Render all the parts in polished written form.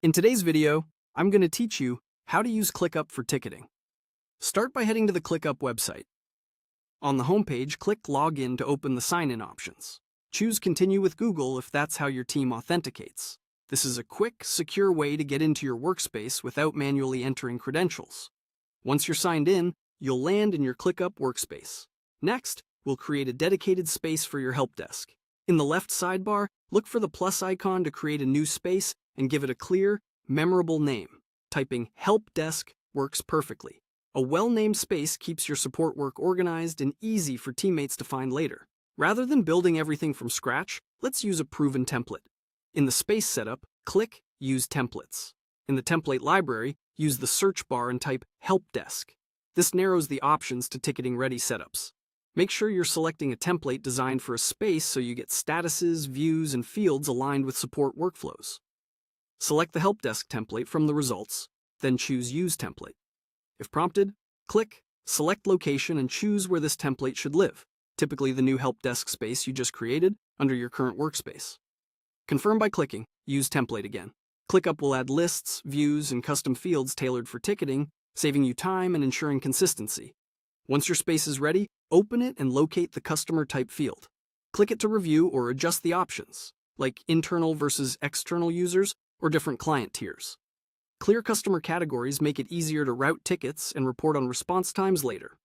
In today's video, I'm going to teach you how to use ClickUp for ticketing. Start by heading to the ClickUp website. On the homepage, click Login to open the sign-in options. Choose Continue with Google if that's how your team authenticates. This is a quick, secure way to get into your workspace without manually entering credentials. Once you're signed in, you'll land in your ClickUp workspace. Next, we'll create a dedicated space for your help desk. In the left sidebar, look for the plus icon to create a new space and give it a clear, memorable name. Typing Help Desk works perfectly. A well-named space keeps your support work organized and easy for teammates to find later. Rather than building everything from scratch, let's use a proven template. In the space setup, click Use Templates. In the template library, use the search bar and type Help Desk. This narrows the options to ticketing-ready setups. Make sure you're selecting a template designed for a space so you get statuses, views, and fields aligned with support workflows. Select the Help Desk template from the results, then choose Use Template. If prompted, click Select Location and choose where this template should live, typically the new Help Desk space you just created under your current workspace. Confirm by clicking Use Template again. ClickUp will add lists, views, and custom fields tailored for ticketing, saving you time and ensuring consistency. Once your space is ready, open it and locate the customer type field. Click it to review or adjust the options, like internal versus external users or different client tiers. Clear customer categories make it easier to route tickets and report on response times later.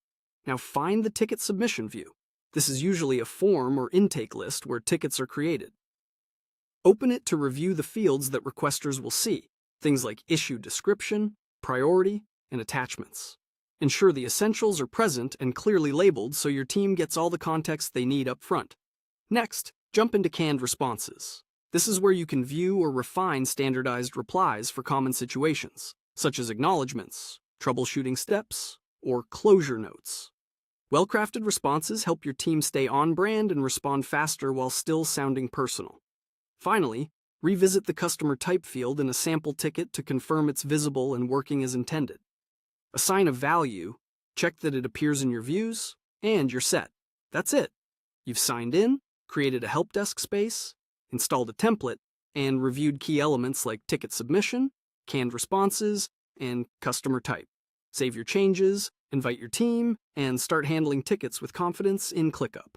Now find the ticket submission view. This is usually a form or intake list where tickets are created. Open it to review the fields that requesters will see, things like issue description, priority, and attachments. Ensure the essentials are present and clearly labeled so your team gets all the context they need up front. Next, jump into canned responses. This is where you can view or refine standardized replies for common situations, such as acknowledgements, troubleshooting steps, or closure notes. Well-crafted responses help your team stay on brand and respond faster while still sounding personal. Finally, revisit the customer type field in a sample ticket to confirm it's visible and working as intended. Assign a value, check that it appears in your views, and you're set. That's it. You've signed in, created a help desk space, installed a template, and reviewed key elements like ticket submission, canned responses, and customer type. Save your changes, invite your team, and start handling tickets with confidence in ClickUp.